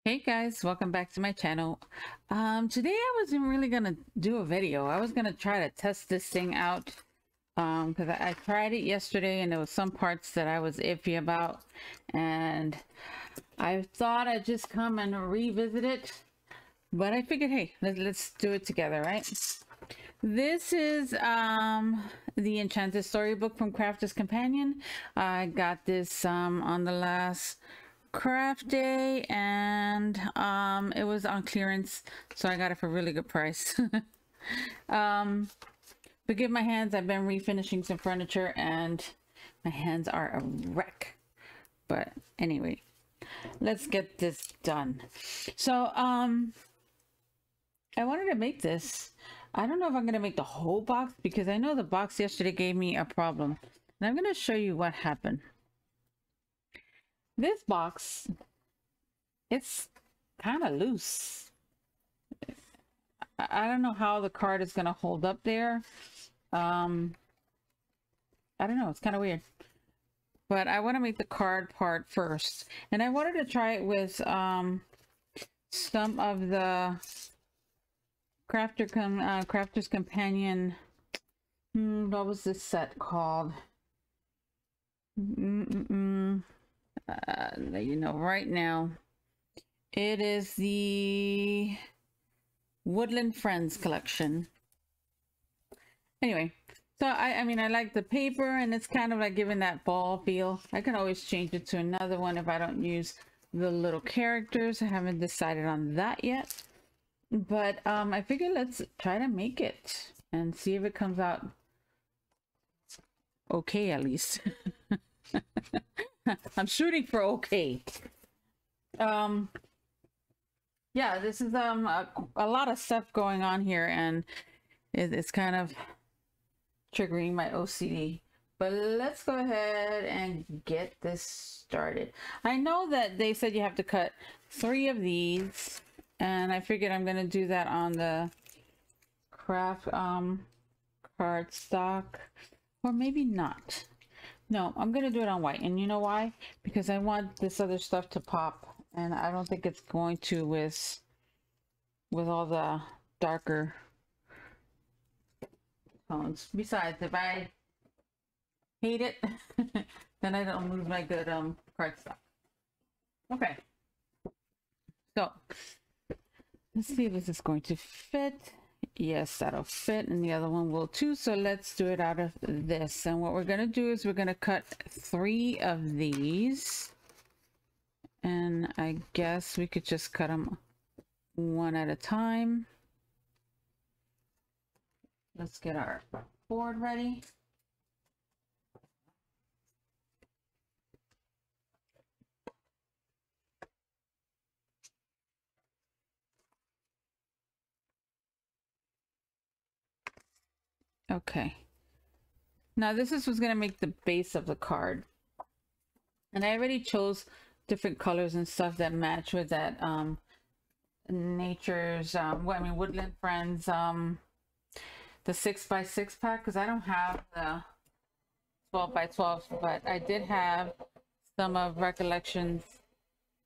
Hey guys, welcome back to my channel. Today I wasn't really gonna do a video. I was gonna try to test this thing out because I tried it yesterday and there was some parts that I was iffy about, and I thought I'd just come and revisit it, but I figured, hey, let's do it together, right? This is the Enchanted Storybook from Crafter's Companion. I got this on the last craft day, and it was on clearance, so I got it for a really good price. Forgive my hands, I've been refinishing some furniture and my hands are a wreck, but anyway, let's get this done. So I wanted to make this. I don't know if I'm gonna make the whole box because I know the box yesterday gave me a problem, and I'm gonna show you what happened. This box, it's kind of loose. I don't know how the card is going to hold up there. I don't know. It's kind of weird. But I want to make the card part first. And I wanted to try it with some of the Crafter's Companion. What was this set called? Let you know right now. It is the Woodland Friends collection. Anyway, so I mean, I like the paper, and it's kind of like giving that fall feel. I can always change it to another one if I don't use the little characters. I haven't decided on that yet, but I figured let's try to make it and see if it comes out okay, at least. I'm shooting for okay. Yeah, this is a lot of stuff going on here, and it's kind of triggering my OCD. But let's go ahead and get this started. I know that they said you have to cut 3 of these, and I figured I'm gonna do that on the craft cardstock, or maybe not. No, I'm gonna do it on white, and you know why? Because I want this other stuff to pop, and I don't think it's going to with all the darker tones. Besides, if I hate it, then I don't lose my good cardstock. Okay, so let's see if this is going to fit. Yes, that'll fit, and the other one will too. So let's do it out of this. And what we're going to do is we're going to cut 3 of these, and I guess we could just cut them one at a time. Let's get our board ready. Okay, now this is what's going to make the base of the card, and I already chose different colors and stuff that match with that nature's Woodland Friends the 6x6 pack, because I don't have the 12x12, but I did have some of Recollections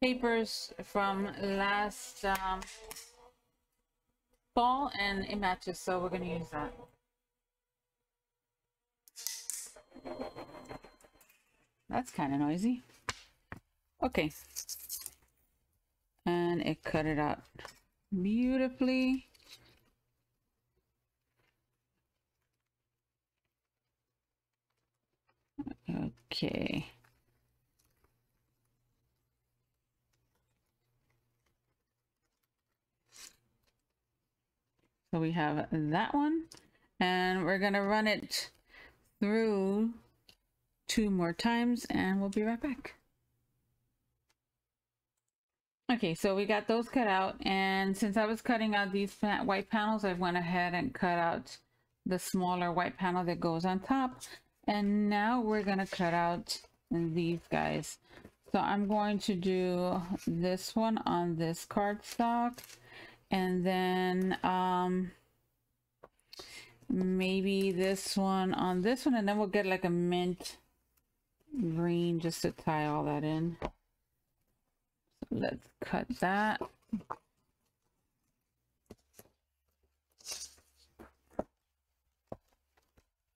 papers from last fall, and it matches, so we're going to use that. That's kind of noisy. Okay, and it cut it out beautifully. Okay, so we have that one, and we're gonna run it through 2 more times, and we'll be right back. Okay, so we got those cut out, and since I was cutting out these white panels, I went ahead and cut out the smaller white panel that goes on top, and now we're gonna cut out these guys. So I'm going to do this one on this cardstock, and then maybe this one on this one, and then we'll get like a mint green just to tie all that in. So let's cut that.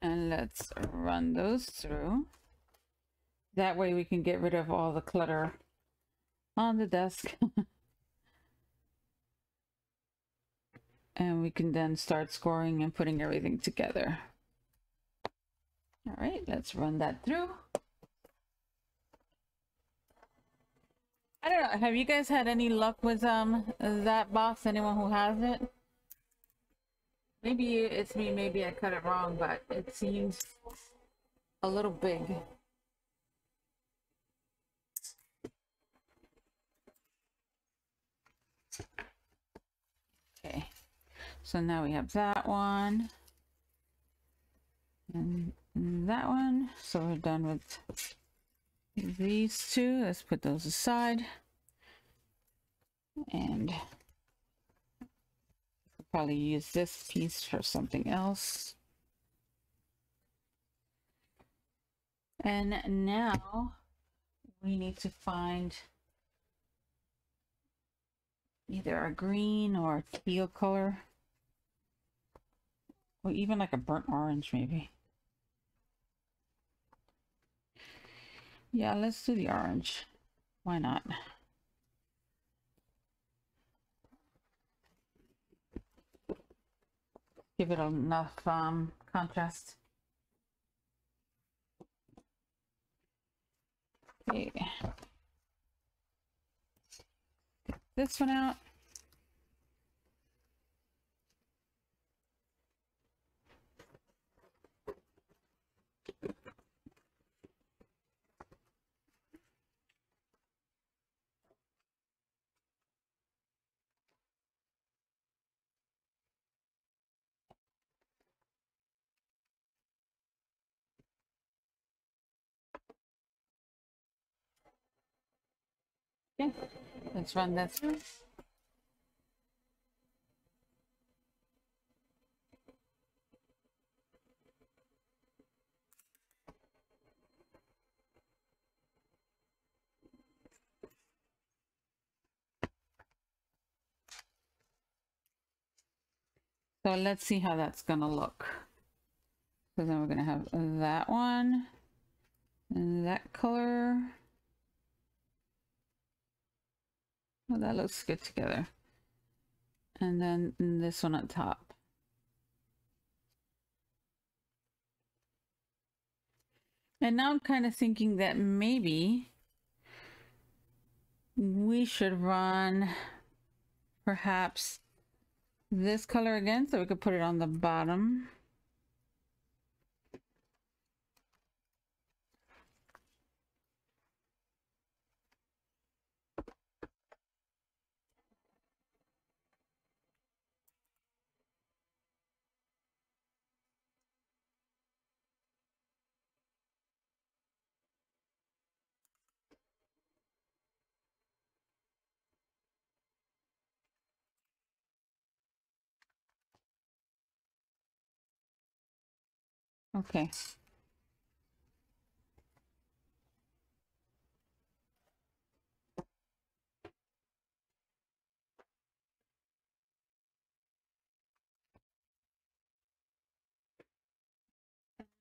And let's run those through. That way we can get rid of all the clutter on the desk. And we can then start scoring and putting everything together. All right, let's run that through. I don't know, have you guys had any luck with that box? Anyone who has it? Maybe it's me, maybe I cut it wrong, but it seems a little big. Okay, so now we have that one and that one. So we're done with these two. Let's put those aside. And we'll probably use this piece for something else. And now we need to find either a green or a teal color, or even like a burnt orange maybe. Yeah, let's do the orange. Why not? Give it enough contrast. Okay. Get this one out. Okay, let's run that through. So let's see how that's gonna look. So then we're gonna have that one and that color. Oh, that looks good together. And then this one on top. And now I'm kind of thinking that maybe we should run perhaps this color again, so we could put it on the bottom. Okay.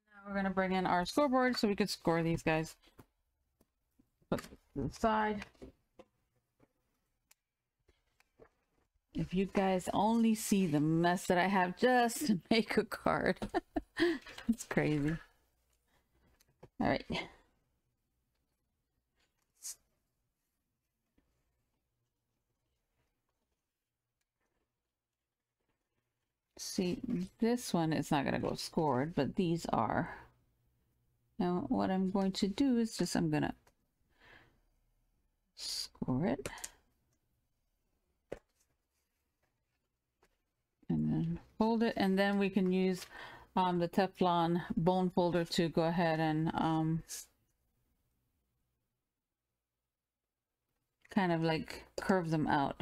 Now we're gonna bring in our scoreboard so we could score these guys. Put this to the side. If you guys only see the mess that I have just to make a card. It's crazy. All right. See, this one is not going to go scored, but these are. Now, what I'm going to do is just, I'm going to score it. And then fold it, and then we can use the Teflon bone folder to go ahead and kind of like curve them out.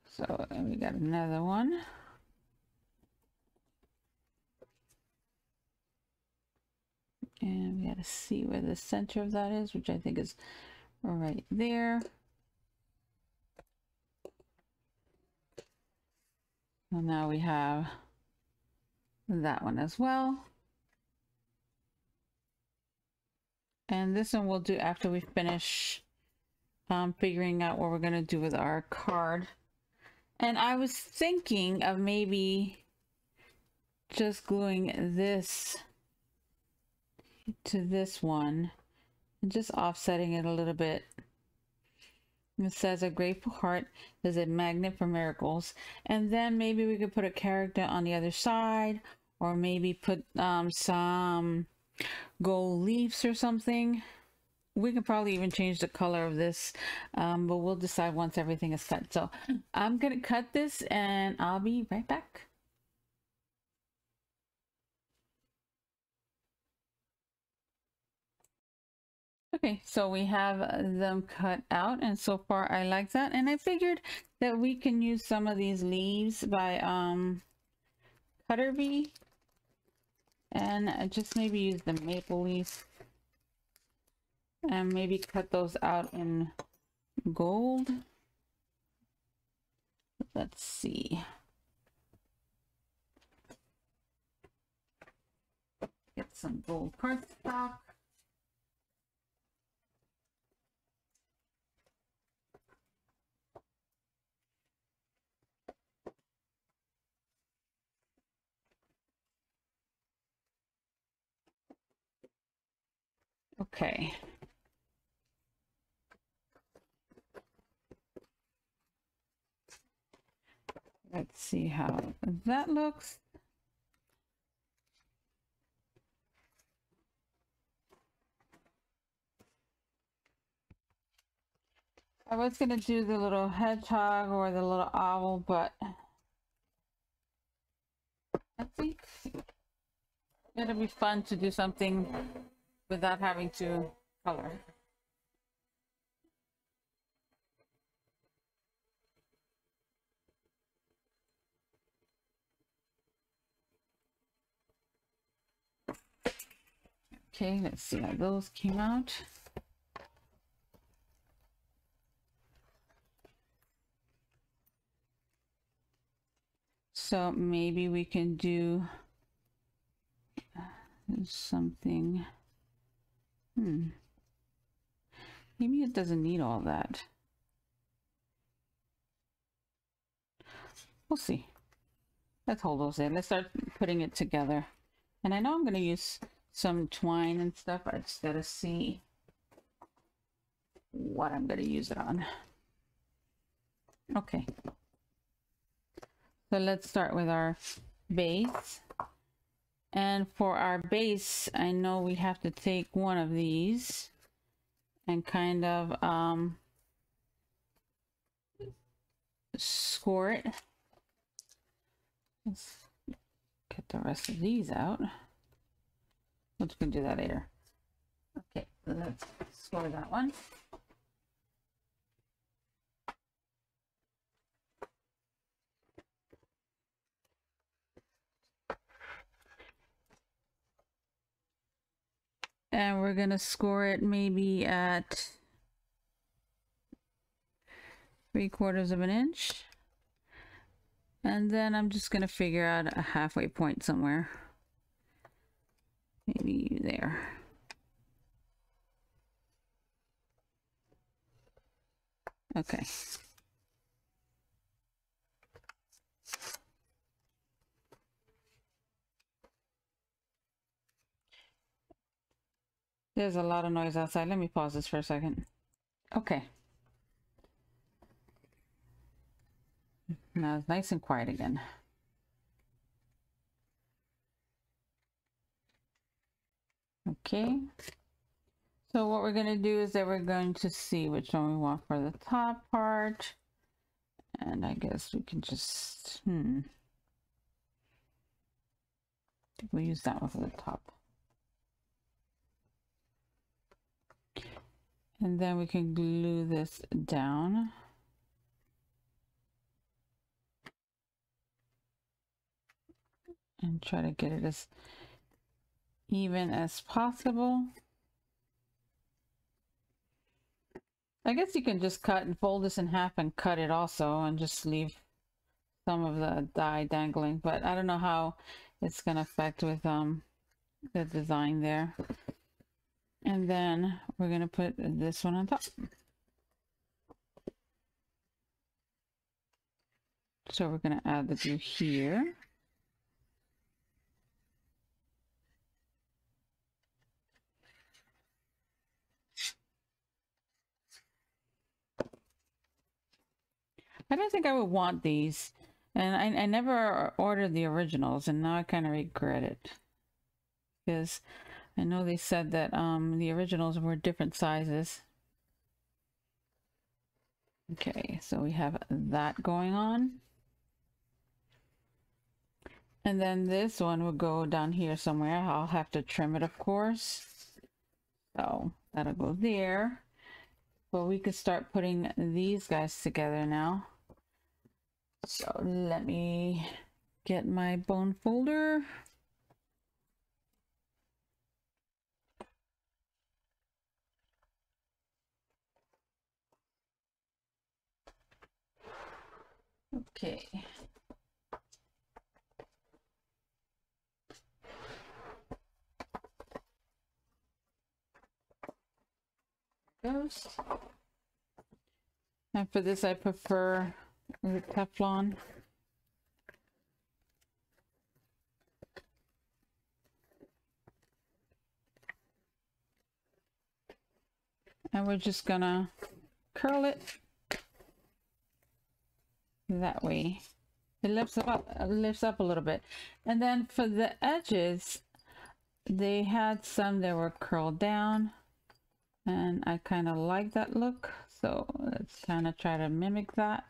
So we got another one. And we gotta see where the center of that is, which I think is right there. And now we have that one as well. And this one we'll do after we finish figuring out what we're gonna do with our card. And I was thinking of maybe just gluing this to this one and just offsetting it a little bit. It says a grateful heart is a magnet for miracles. And then maybe we could put a character on the other side, or maybe put some gold leaves or something. We could probably even change the color of this, but we'll decide once everything is cut. So I'm gonna cut this and I'll be right back. Okay, so we have them cut out, and so far I like that. And I figured that we can use some of these leaves by Cutter Bee, and just maybe use the maple leaf and maybe cut those out in gold. Let's see. Get some gold cardstock. Okay. Let's see how that looks. I was gonna do the little hedgehog or the little owl, but I think it'll be fun to do something without having to color. Okay, let's see how those came out. So maybe we can do something. Maybe it doesn't need all that. We'll see. Let's hold those in. Let's start putting it together. And I know I'm going to use some twine and stuff. I just got to see what I'm going to use it on. Okay. So let's start with our base. And for our base, I know we have to take one of these and kind of score it. Let's get the rest of these out. We're just gonna do that later. Okay, let's score that one. And we're gonna score it maybe at 3/4 of an inch. And then I'm just gonna figure out a halfway point somewhere. Maybe there. Okay. There's a lot of noise outside. Let me pause this for a second. Okay. Now it's nice and quiet again. Okay. So what we're going to do is that we're going to see which one we want for the top part. And I guess we can just, we'll use that one for the top. And then we can glue this down. And try to get it as even as possible. I guess you can just cut and fold this in half and cut it also and just leave some of the dye dangling, but I don't know how it's gonna affect with the design there. And then we're gonna put this one on top. So we're gonna add the glue here. I don't think I would want these. And I never ordered the originals, and now I kind of regret it. Because I know they said that the originals were different sizes. Okay, so we have that going on. And then this one will go down here somewhere. I'll have to trim it, of course. So that'll go there. But we could start putting these guys together now. So let me get my bone folder. Okay. Goes. And for this, I prefer the Teflon. And we're just gonna curl it that way. It lifts up a little bit. And then for the edges, they had some that were curled down, and I kind of like that look. So let's kind of try to mimic that.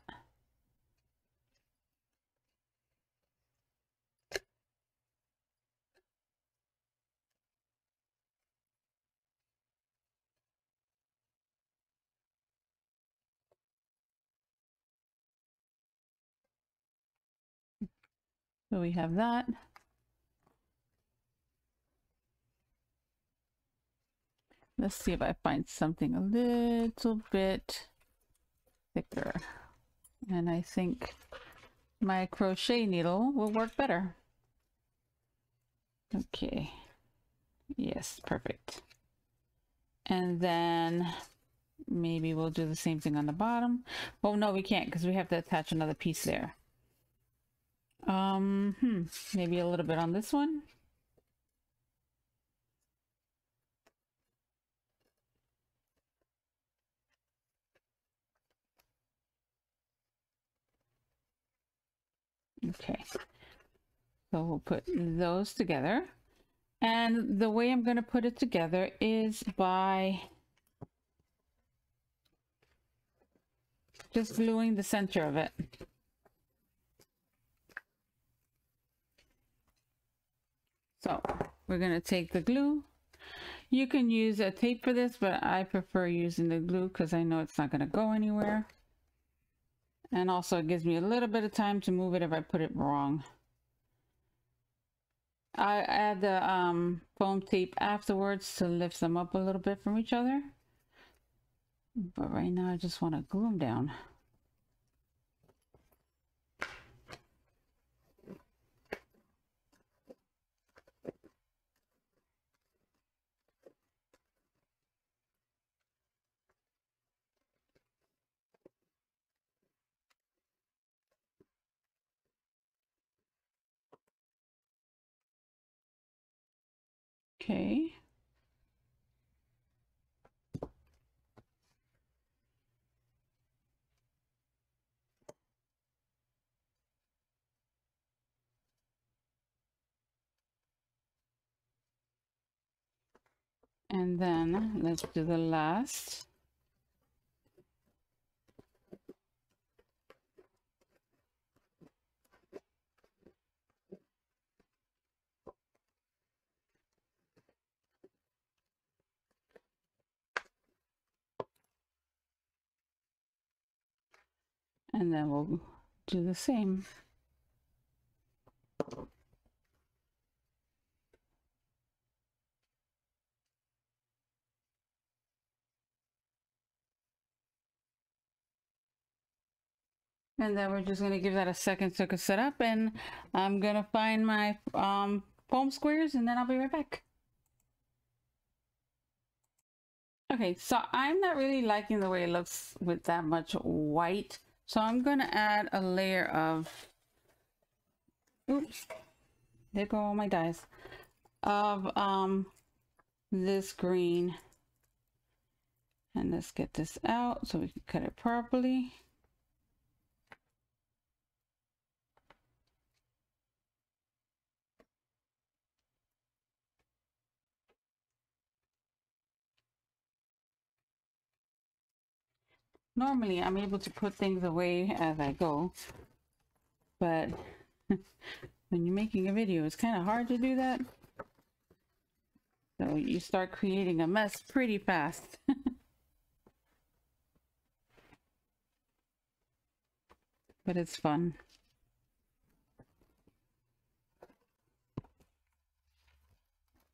So we have that. Let's see if I find something a little bit thicker. And I think my crochet needle will work better. Okay. Yes, perfect. And then maybe we'll do the same thing on the bottom. Oh no, we can't because we have to attach another piece there. Maybe a little bit on this one. Okay. So we'll put those together. And the way I'm going to put it together is by just gluing the center of it. So we're going to take the glue. You can use a tape for this, but I prefer using the glue because I know it's not going to go anywhere. And also it gives me a little bit of time to move it if I put it wrong. I add the foam tape afterwards to lift them up a little bit from each other. But right now I just want to glue them down. Okay. And then let's do the last. And then we'll do the same. And then we're just going to give that a second so it can set up, and I'm going to find my foam squares, and then I'll be right back. Okay, so I'm not really liking the way it looks with that much white. So I'm going to add a layer of, oops, there go all my dyes, of this green. And let's get this out so we can cut it properly. Normally I'm able to put things away as I go, but when you're making a video, it's kind of hard to do that. So you start creating a mess pretty fast. But it's fun.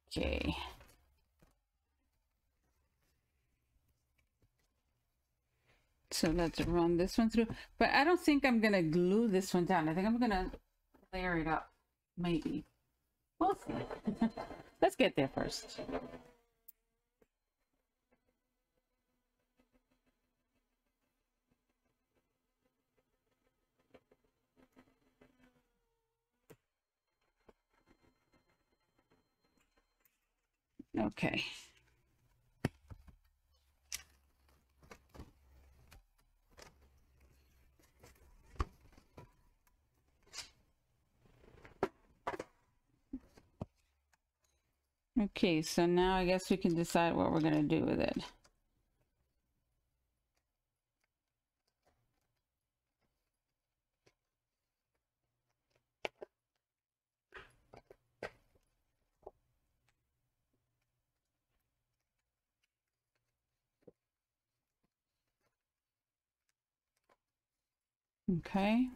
Okay. So let's run this one through. But I don't think I'm gonna glue this one down. I think I'm gonna layer it up. Maybe. We'll see. Let's get there first. Okay. Okay, so now I guess we can decide what we're gonna do with it. Okay.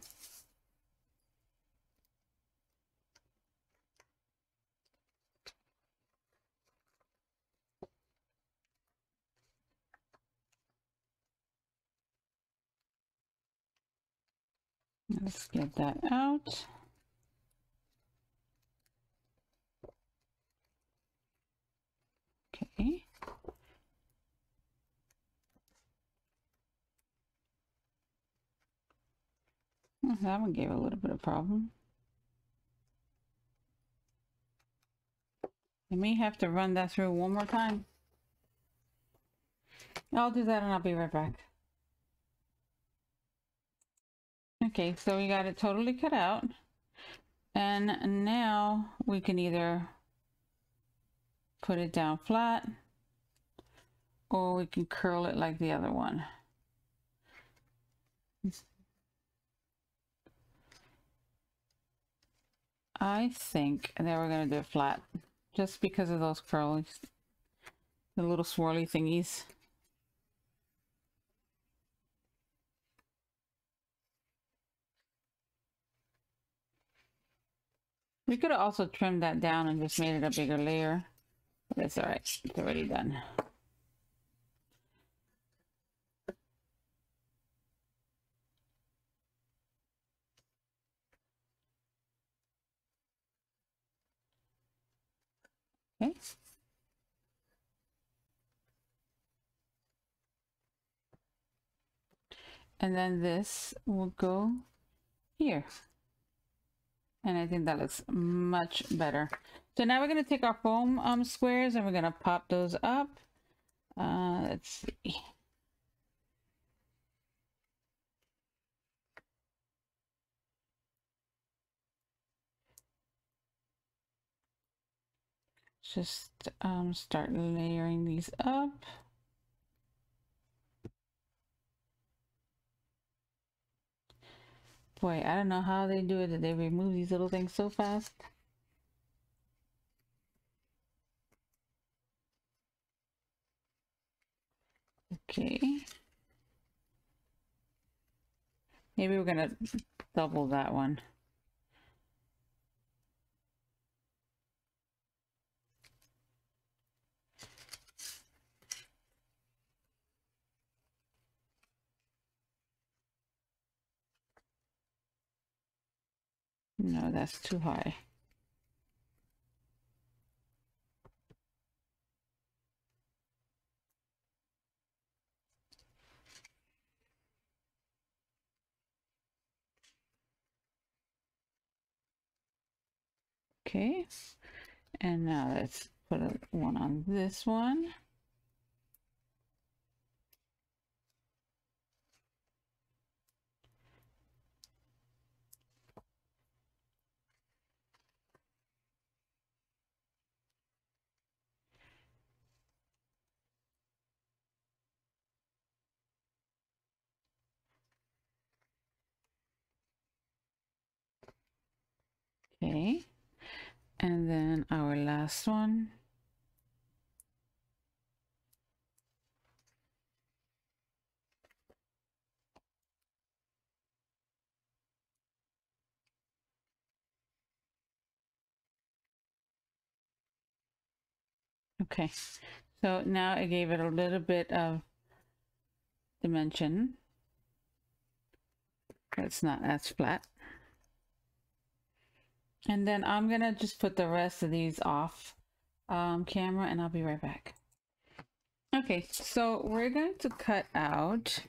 Let's get that out. Okay. Well, that one gave a little bit of problem. I may have to run that through one more time. I'll do that and I'll be right back. Okay, so we got it totally cut out. And now we can either put it down flat or we can curl it like the other one. I think that we're going to do it flat just because of those curls, the little swirly thingies. We could have also trimmed that down and just made it a bigger layer. But that's all right. It's already done. Okay. And then this will go here. And I think that looks much better. So now we're going to take our foam squares and we're going to pop those up. Let's see. Just start layering these up. Boy, I don't know how they do it, that they remove these little things so fast. Okay. Maybe we're gonna double that one. No, that's too high. Okay, and now let's put one on this one. Okay, and then our last one. Okay, so now I gave it a little bit of dimension. It's not as flat. And then I'm gonna just put the rest of these off camera, and I'll be right back. Okay, so we're going to cut out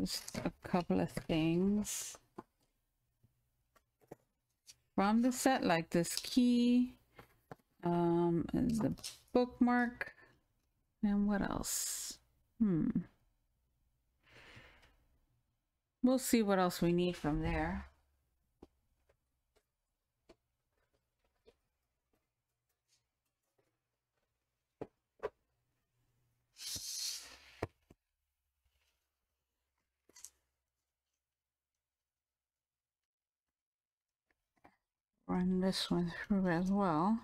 just a couple of things from the set, like this key, the bookmark, and what else? We'll see what else we need from there. Run this one through as well.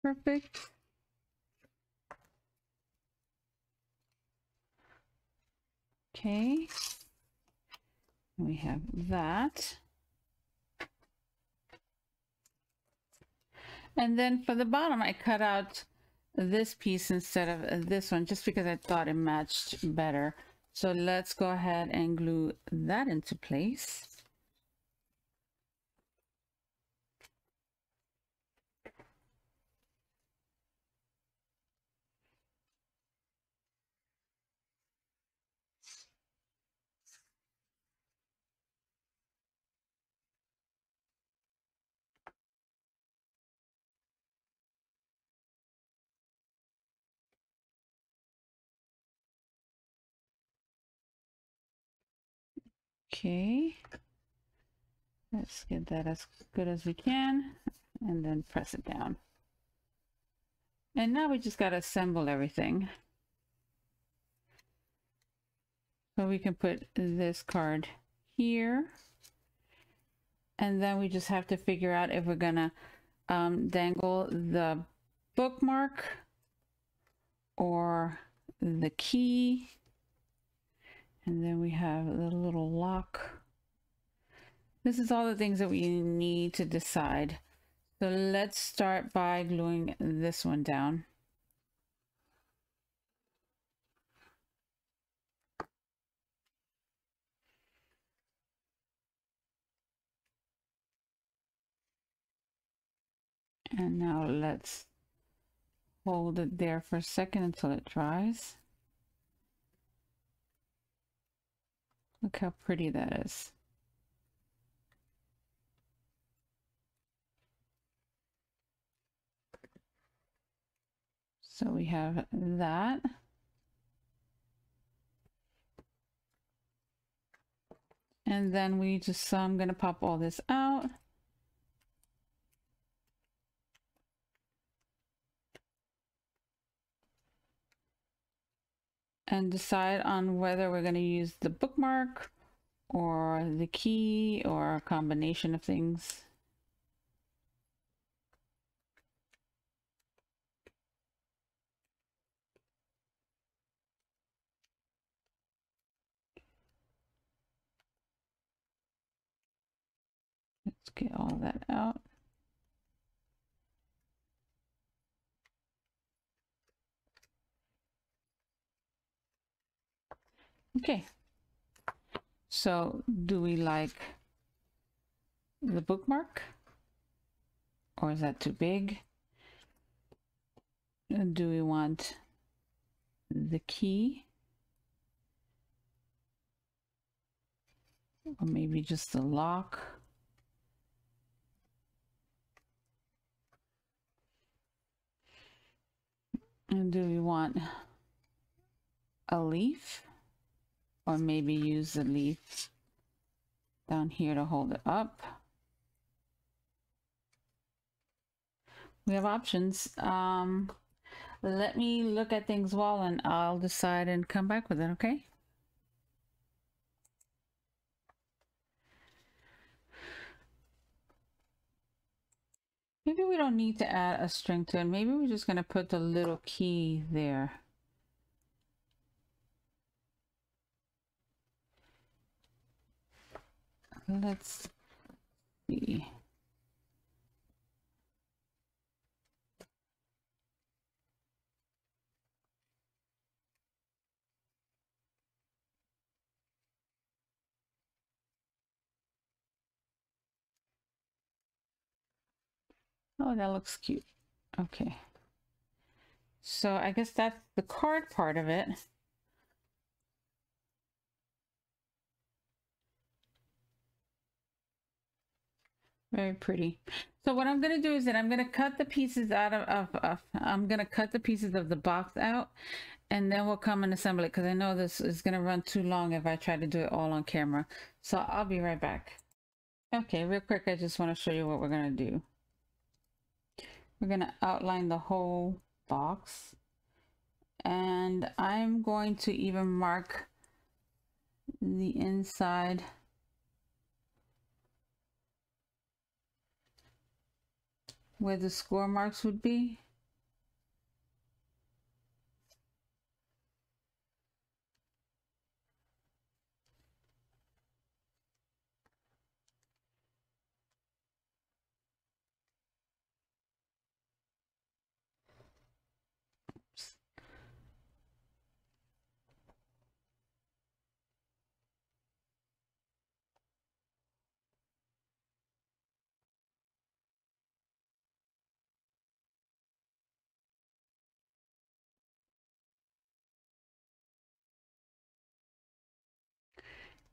Perfect. Okay. We have that. And then for the bottom, I cut out this piece instead of this one, just because I thought it matched better. So let's go ahead and glue that into place. Okay, let's get that as good as we can, and then press it down. And now we just got to assemble everything. So we can put this card here. And then we just have to figure out if we're gonna dangle the bookmark or the key. And then we have the little lock. This is all the things that we need to decide. So let's start by gluing this one down. And now let's hold it there for a second until it dries. Look how pretty that is. So we have that. And then we just, so I'm going to pop all this out. and decide on whether we're going to use the bookmark or the key or a combination of things. Let's get all that out. Okay. So do we like the bookmark? Or is that too big? Do we want the key? Or maybe just the lock? And do we want a leaf? Or maybe use the leaf down here to hold it up? We have options. Let me look at things well and I'll decide and come back with it, okay? Maybe we don't need to add a string to it. Maybe we're just going to put the little key there. Let's see. Oh, that looks cute. Okay. So I guess that's the card part of it. Very pretty. So what I'm going to do is that I'm going to cut the pieces out I'm going to cut the pieces of the box out, and then we'll come and assemble it, because I know this is going to run too long if I try to do it all on camera. So I'll be right back. Okay, real quick, I just want to show you what we're going to do. We're going to outline the whole box, and I'm going to even mark the inside where the score marks would be.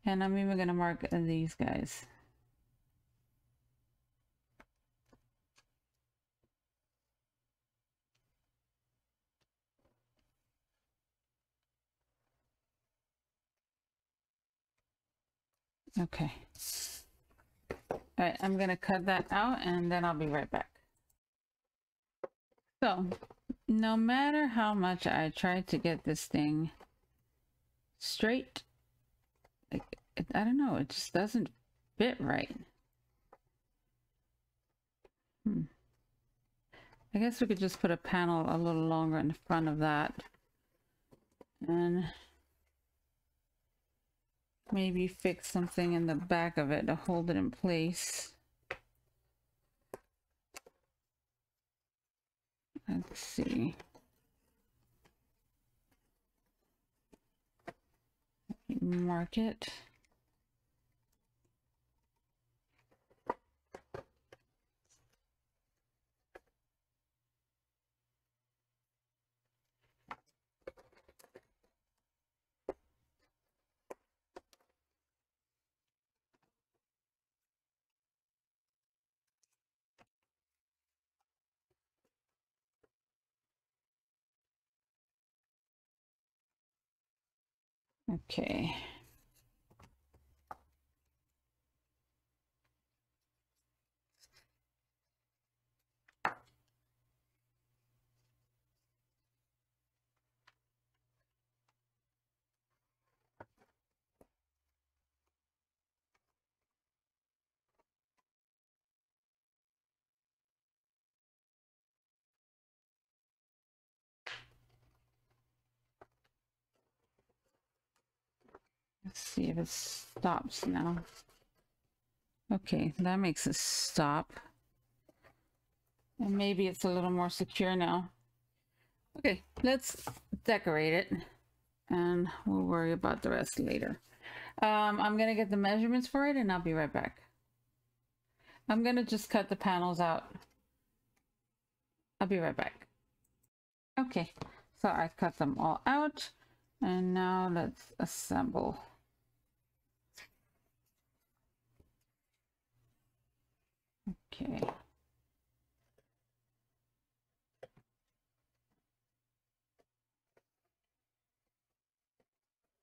And I'm even going to mark these guys. Okay. All right, I'm going to cut that out and then I'll be right back. So, no matter how much I try to get this thing straight, I don't know, it just doesn't fit right. I guess we could just put a panel a little longer in front of that. And maybe fix something in the back of it to hold it in place. Let's see. Mark it. Okay. see if it stops now. Okay, that makes it stop. And maybe it's a little more secure now. Okay, let's decorate it and we'll worry about the rest later. I'm gonna get the measurements for it and I'll be right back. I'm gonna just cut the panels out. I'll be right back. Okay, so I cut them all out and now let's assemble. Okay.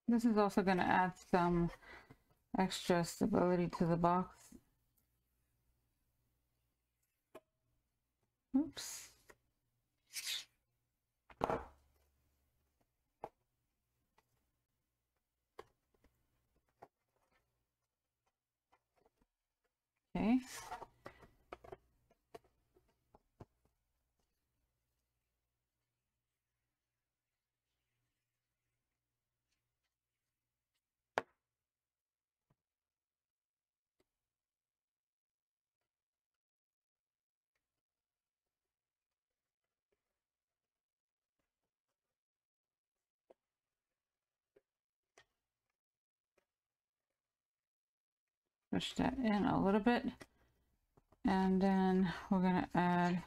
This is also going to add some extra stability to the box. Oops. Okay. Push that in a little bit. And then we're going to add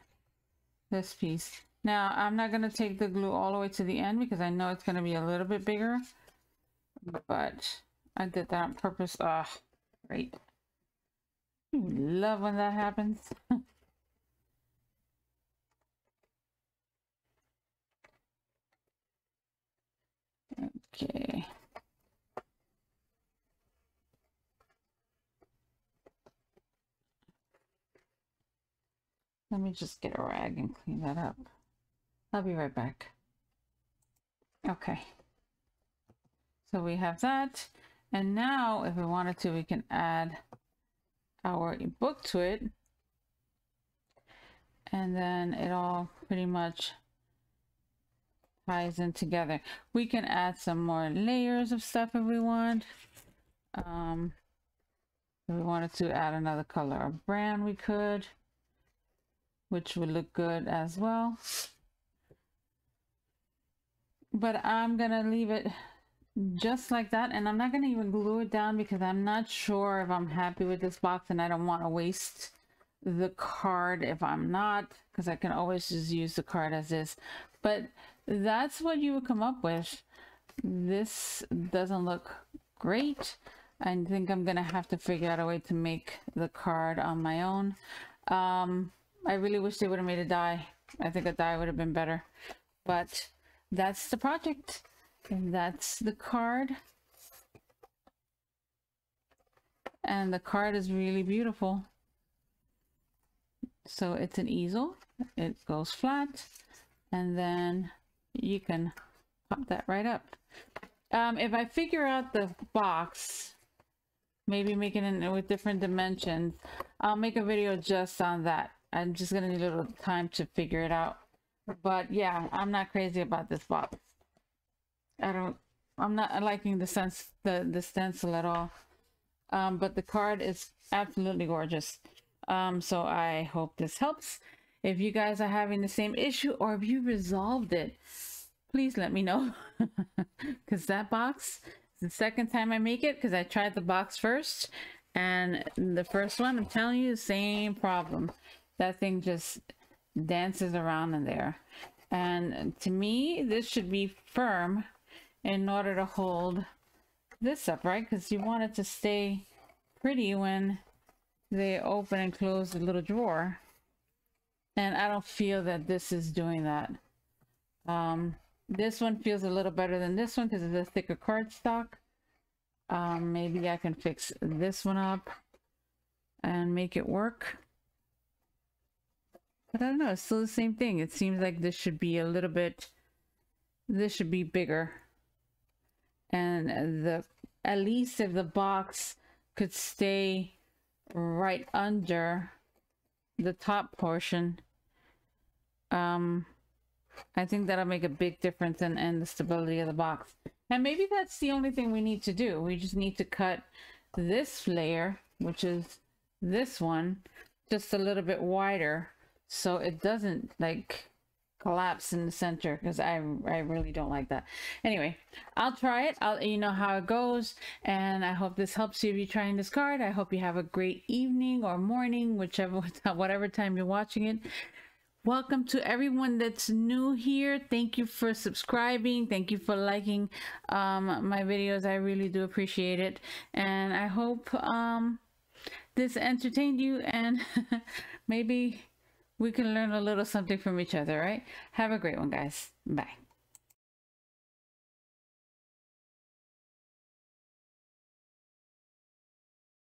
this piece. Now, I'm not going to take the glue all the way to the end because I know it's going to be a little bit bigger. But I did that on purpose. Ah, great. Love when that happens. Okay. Let me just get a rag and clean that up. I'll be right back. Okay. So we have that. And now if we wanted to, we can add our book to it. And then it all pretty much ties in together. We can add some more layers of stuff if we want. If we wanted to add another color of brown, we could, which would look good as well. But I'm gonna leave it just like that, and I'm not gonna even glue it down because I'm not sure if I'm happy with this box, and I don't want to waste the card if I'm not, because I can always just use the card as is. But that's what you would come up with. This doesn't look great. I think I'm gonna have to figure out a way to make the card on my own. I really wish they would have made a die. I think a die would have been better, but that's the project and that's the card. And the card is really beautiful. So it's an easel, it goes flat, and then you can pop that right up. If I figure out the box, maybe making it with different dimensions, I'll make a video just on that. I'm just gonna need a little time to figure it out. But yeah, I'm not crazy about this box. I'm not liking the stencil at all. But the card is absolutely gorgeous. So I hope this helps. If you guys are having the same issue or if you resolved it, please let me know. Because that box is the second time I make it, because I tried the box first, and the first one, I'm telling you, the same problem. That thing just dances around in there. And to me, this should be firm in order to hold this up, right? Because you want it to stay pretty when they open and close the little drawer. And I don't feel that this is doing that. This one feels a little better than this one because it's a thicker cardstock. Maybe I can fix this one up and make it work. But I don't know, it's still the same thing. It seems like this should be a little bit, this should be bigger. And at least if the box could stay right under the top portion, I think that'll make a big difference in the stability of the box. And maybe that's the only thing we need to do. We just need to cut this layer, which is this one, just a little bit wider so it doesn't like collapse in the center, because I really don't like that. Anyway, I'll try it. I'll let you know how it goes, and I hope this helps you if you're trying this card. I hope you have a great evening or morning, whichever whatever time you're watching it. Welcome to everyone that's new here. Thank you for subscribing. Thank you for liking my videos. I really do appreciate it, and I hope this entertained you, and maybe we can learn a little something from each other, right? Have a great one, guys. Bye.